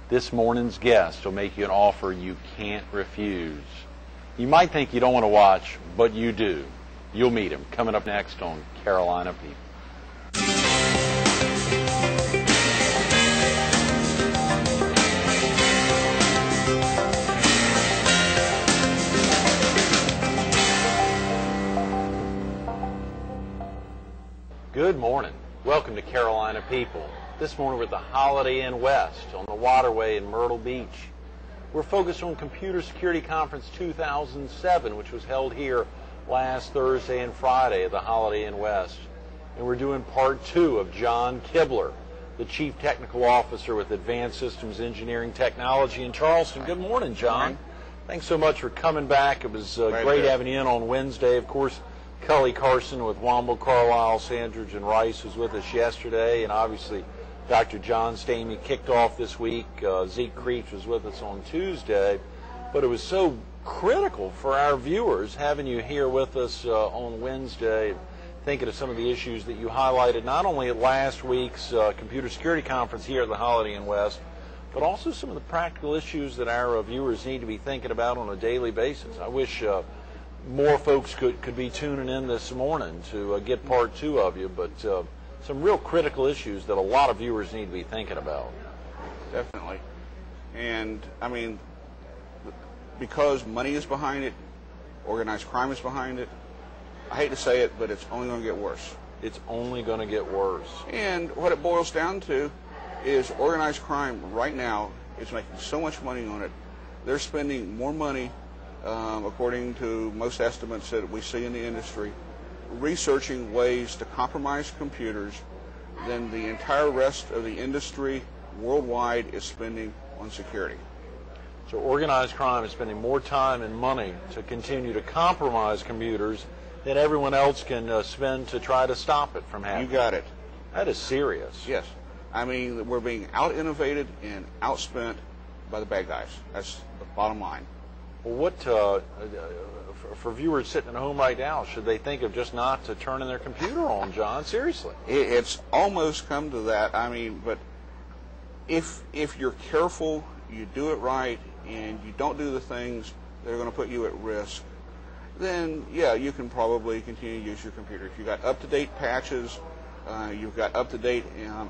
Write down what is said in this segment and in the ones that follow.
This morning's guest will make you an offer you can't refuse. You might think you don't want to watch, but you do. You'll meet him coming up next on Carolina People. Good morning. Welcome to Carolina People. This morning we're at the Holiday Inn West on the Waterway in Myrtle Beach. We're focused on Computer Security Conference 2007, which was held here last Thursday and Friday at the Holiday Inn West. And we're doing part 2 of Jon Kibler, the Chief Technical Officer with Advanced Systems Engineering Technology in Charleston. Good morning, Jon. Morning. Thanks so much for coming back. It was great having you in on Wednesday. Of course, Cully Carson with Womble, Carlisle, Sandridge, and Rice was with us yesterday, and obviously Dr. John Stamey kicked off this week. Zeke Creech was with us on Tuesday, but it was so critical for our viewers having you here with us on Wednesday, thinking of some of the issues that you highlighted, not only at last week's Computer Security Conference here at the Holiday Inn West, but also some of the practical issues that our viewers need to be thinking about on a daily basis. I wish more folks could be tuning in this morning to get part 2 of you, but some real critical issues that a lot of viewers need to be thinking about. Definitely. And, I mean, because money is behind it, organized crime is behind it, I hate to say it, but it's only going to get worse. It's only going to get worse. And what it boils down to is organized crime right now is making so much money on it. They're spending more money, according to most estimates that we see in the industry, researching ways to compromise computers than the entire rest of the industry worldwide is spending on security. So organized crime is spending more time and money to continue to compromise computers than everyone else can spend to try to stop it from happening. You got it. That is serious. Yes. I mean, we're being out-innovated and outspent by the bad guys. That's the bottom line. Well, what, for viewers sitting at home right now, should they think of just not to turning their computer on, John? Seriously. It's almost come to that. I mean, but if you're careful, you do it right, and you don't do the things that are going to put you at risk, then, yeah, you can probably continue to use your computer. If you've got up-to-date patches, you've got up-to-date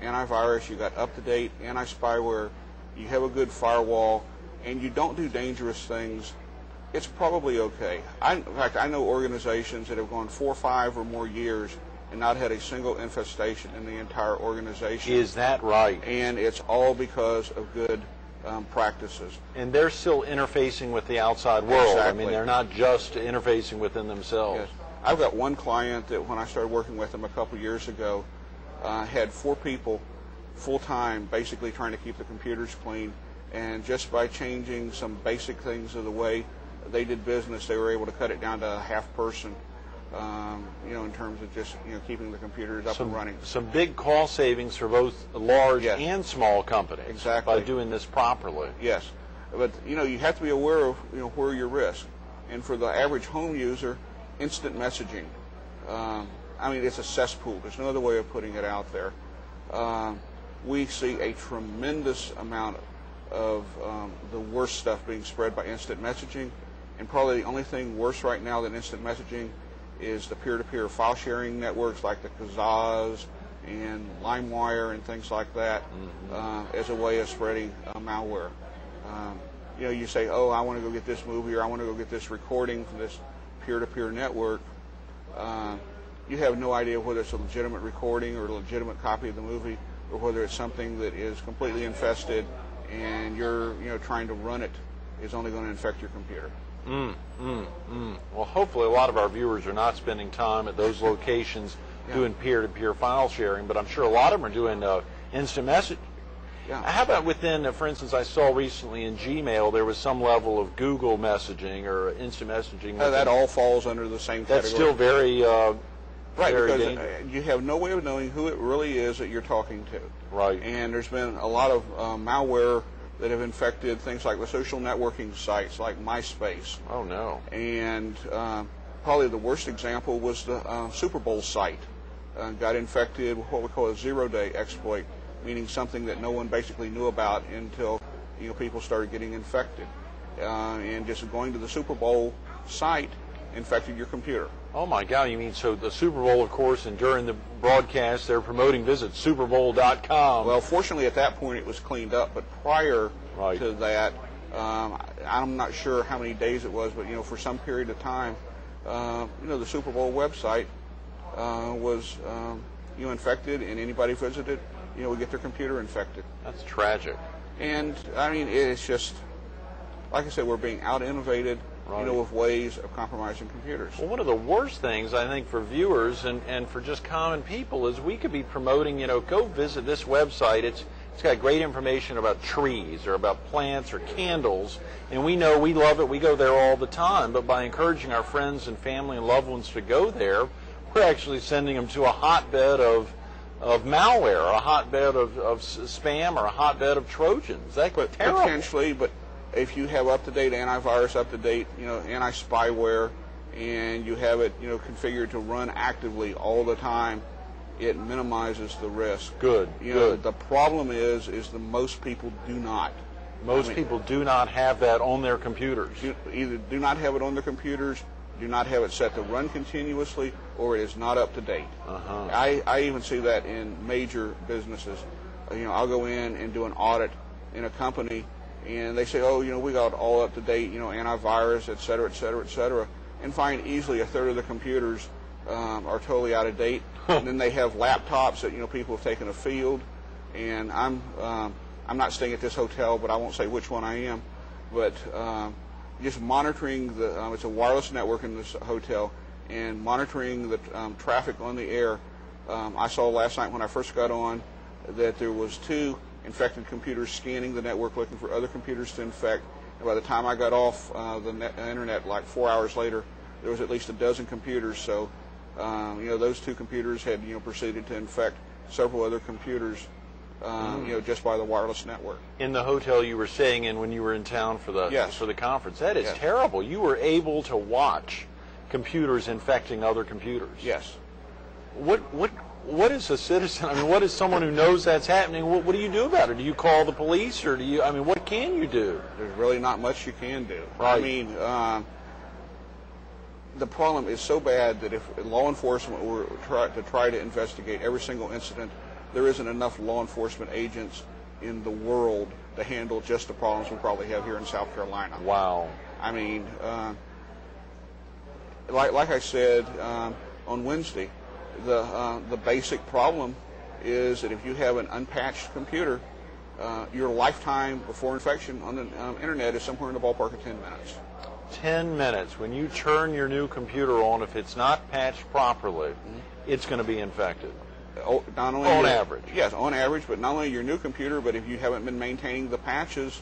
antivirus, you've got up-to-date anti-spyware, you have a good firewall, and you don't do dangerous things, it's probably okay. In fact, I know organizations that have gone 4, 5, or more years and not had a single infestation in the entire organization. Is that right? And it's all because of good practices. And they're still interfacing with the outside world. Exactly. I mean, they're not just interfacing within themselves. Yes. I've got one client that when I started working with them a couple years ago, had 4 people full-time basically trying to keep the computers clean, and just by changing some basic things of the way they did business, they were able to cut it down to a half person, in terms of just, keeping the computers up and running. Some big cost savings for both large Yes. and small companies. Exactly. By doing this properly. Yes. But, you have to be aware of, where your risk. And for the average home user, instant messaging. It's a cesspool. There's no other way of putting it out there. We see a tremendous amount of the worst stuff being spread by instant messaging, and probably the only thing worse right now than instant messaging is the peer-to-peer file sharing networks like the Kazaz and LimeWire and things like that, as a way of spreading malware. You say, oh, I want to go get this movie, or I want to go get this recording from this peer-to-peer network. You have no idea whether it's a legitimate recording or a legitimate copy of the movie, or whether it's something that is completely infested and you're trying to run it is only going to infect your computer. Well, hopefully a lot of our viewers are not spending time at those locations doing peer-to-peer file sharing, but I'm sure a lot of them are doing instant message. Yeah. How about within, for instance, I saw recently in Gmail there was some level of Google messaging or instant messaging. That all falls under the same category. That's still very right, very because dangerous. You have no way of knowing who it really is that you're talking to. Right. And there's been a lot of malware that have infected things like the social networking sites like MySpace. Oh, no. And probably the worst example was the Super Bowl site. Got infected with what we call a zero-day exploit, meaning something that no one basically knew about until people started getting infected, and just going to the Super Bowl site infected your computer. Oh my God! You mean so the Super Bowl, of course, and during the broadcast, they're promoting visit superbowl.com. Well, fortunately, at that point, it was cleaned up. But prior to that, I'm not sure how many days it was, but for some period of time, the Super Bowl website was infected, and anybody visited, would get their computer infected. That's tragic. And I mean, it's just like I said, we're being out innovated. With ways of compromising computers. Well, one of the worst things, I think, for viewers and for just common people is we could be promoting, go visit this website. It's got great information about trees or about plants or candles, and we know we love it. We go there all the time. But by encouraging our friends and family and loved ones to go there, we're actually sending them to a hotbed of malware, a hotbed of spam, or a hotbed of Trojans. That's terrible. Potentially, but if you have up-to-date antivirus, up-to-date, anti-spyware, and you have it, configured to run actively all the time, it minimizes the risk. Good. The problem is that most people do not. Most people do not have that on their computers. Either do not have it on their computers, do not have it set to run continuously, or it is not up to date. I even see that in major businesses. I'll go in and do an audit in a company, and they say, oh, we got all up to date, antivirus, et cetera, et cetera, et cetera, and find easily a third of the computers are totally out of date. And then they have laptops that people have taken afield, and I'm not staying at this hotel, but I won't say which one I am, but just monitoring it's a wireless network in this hotel, and monitoring the traffic on the air. I saw last night when I first got on that there was 2 infected computers scanning the network looking for other computers to infect. And by the time I got off the internet, like 4 hours later, there was at least a dozen computers. So those 2 computers had proceeded to infect several other computers just by the wireless network. In the hotel you were staying in when you were in town for the conference. That is terrible. You were able to watch computers infecting other computers. Yes. What is a citizen? I mean, what is someone who knows that's happening? What do you do about it? Do you call the police, or what can you do? There's really not much you can do. Right. I mean, the problem is so bad that if law enforcement were to try to investigate every single incident, there isn't enough law enforcement agents in the world to handle just the problems we probably have here in South Carolina. Wow. I mean, like I said on Wednesday, the basic problem is that if you have an unpatched computer, your lifetime before infection on the internet is somewhere in the ballpark of 10 minutes. 10 minutes. When you turn your new computer on, if it's not patched properly, it's going to be infected. Not only on average. Yes, on average, but not only your new computer, but if you haven't been maintaining the patches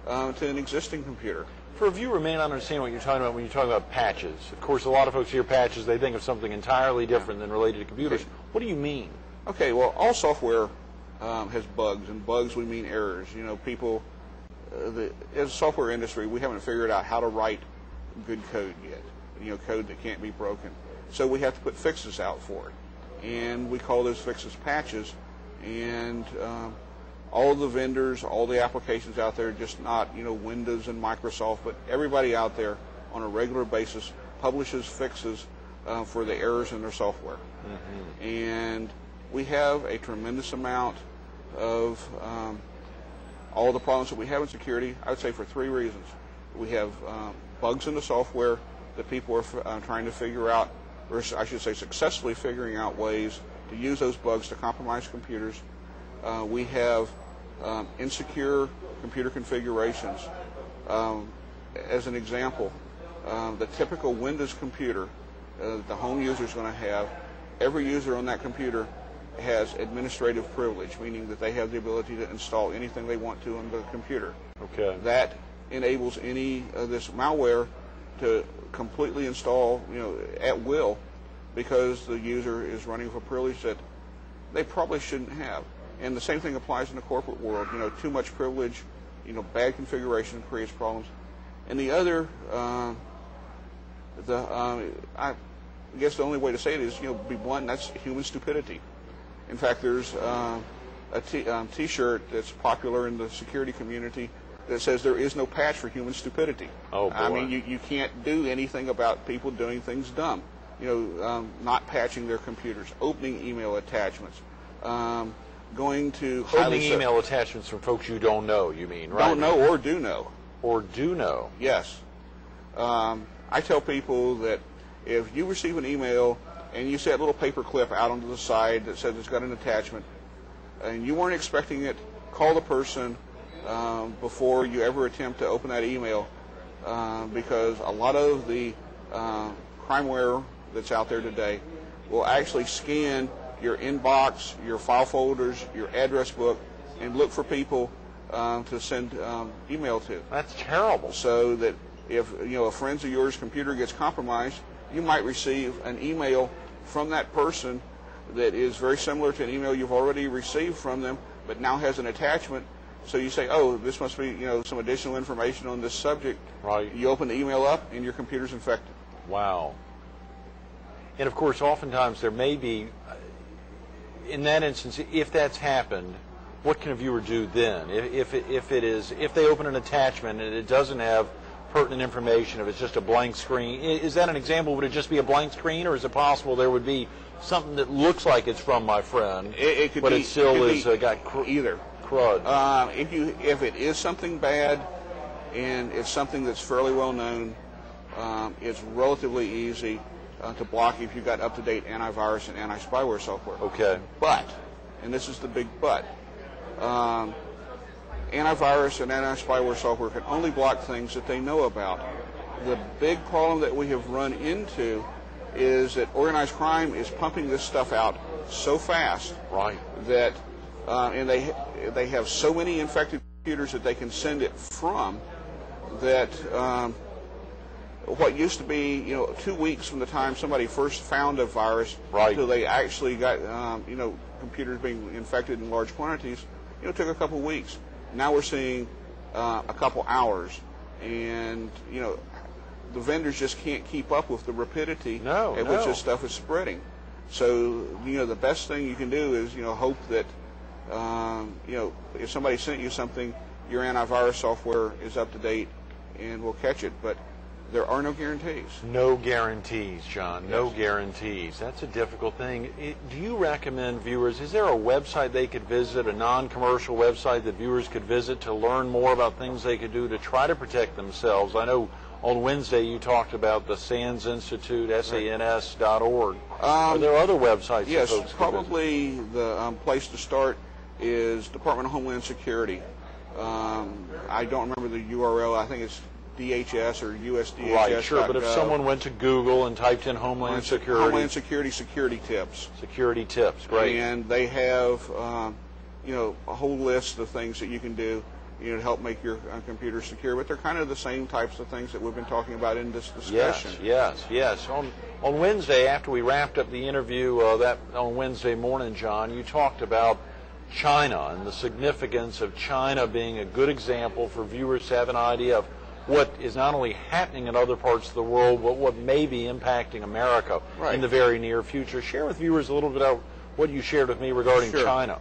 to an existing computer. For a viewer who may not understand what you're talking about when you talk about patches, of course, a lot of folks hear patches, they think of something entirely different than related to computers. Okay. What do you mean? Okay, well, all software has bugs, and bugs we mean errors. People, as a software industry, we haven't figured out how to write good code yet, code that can't be broken. So we have to put fixes out for it, and we call those fixes patches, and all of the vendors, all the applications out there, just not Windows and Microsoft, but everybody out there on a regular basis publishes fixes for the errors in their software. And we have a tremendous amount of all the problems that we have in security, I would say for 3 reasons. We have bugs in the software that people are trying to figure out, or I should say successfully figuring out ways to use those bugs to compromise computers. We have insecure computer configurations. As an example, the typical Windows computer the home user is going to have, every user on that computer has administrative privilege, meaning that they have the ability to install anything they want to on the computer. Okay. That enables any of this malware to completely install, at will, because the user is running with a privilege that they probably shouldn't have. And the same thing applies in the corporate world. Too much privilege, bad configuration creates problems. And the other, I guess the only way to say it is, be blunt, and that's human stupidity. In fact, there's a T-shirt that's popular in the security community that says there is no patch for human stupidity. Oh, boy. I mean, you can't do anything about people doing things dumb. Not patching their computers, opening email attachments, going to opening email attachments from folks you don't know, you mean, right? Don't know or do know. Or do know. Yes. I tell people that if you receive an email and you see that little paper clip out onto the side that says it's got an attachment, and you weren't expecting it, call the person before you ever attempt to open that email, because a lot of the crimeware that's out there today will actually scan your inbox, your file folders, your address book, and look for people to send email to. That's terrible. So that if a friend of yours' computer gets compromised, you might receive an email from that person that is very similar to an email you've already received from them, but now has an attachment. So you say, oh, this must be some additional information on this subject. Right. You open the email up, and your computer's infected. Wow. And of course, oftentimes there may be, in that instance, if that's happened, what can a viewer do then? If they open an attachment and it doesn't have pertinent information, if it's just a blank screen, is that an example? Would it just be a blank screen, or is it possible there would be something that looks like it's from my friend, it could but be, it still could is be got either crud? If it is something bad and it's something that's fairly well known, it's relatively easy to block if you've got up-to-date antivirus and anti-spyware software. Okay. But, and this is the big but, antivirus and anti-spyware software can only block things that they know about. The big problem that we have run into is that organized crime is pumping this stuff out so fast, right, that and they have so many infected computers that they can send it from, that what used to be 2 weeks from the time somebody first found a virus, right, until they actually got computers being infected in large quantities, it took a couple weeks. Now we're seeing a couple hours, and the vendors just can't keep up with the rapidity at which this stuff is spreading. So the best thing you can do is hope that if somebody sent you something, your antivirus software is up to date and will catch it. But there are no guarantees. No guarantees, John. Yes. No guarantees. That's a difficult thing. Do you recommend viewers, is there a website they could visit, a non-commercial website that viewers could visit to learn more about things they could do to try to protect themselves? I know on Wednesday you talked about the SANS Institute, SANS.org. Are there other websites? Yes, that folks probably the place to start is Department of Homeland Security. I don't remember the URL. I think it's DHS or USDHS. Right, sure, but if someone went to Google and typed in Homeland Security. Homeland Security security tips. Security tips, great. And they have, a whole list of things that you can do, to help make your computer secure. But they're kind of the same types of things that we've been talking about in this discussion. Yes. On Wednesday, after we wrapped up the interview on Wednesday morning, John, you talked about China and the significance of China being a good example for viewers to have an idea of what is not only happening in other parts of the world, but what may be impacting America in the very near future. Share with viewers a little bit of what you shared with me regarding China.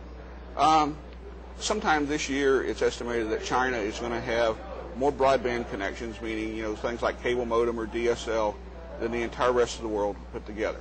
Sometime this year, it's estimated that China is going to have more broadband connections, meaning things like cable modem or DSL, than the entire rest of the world put together.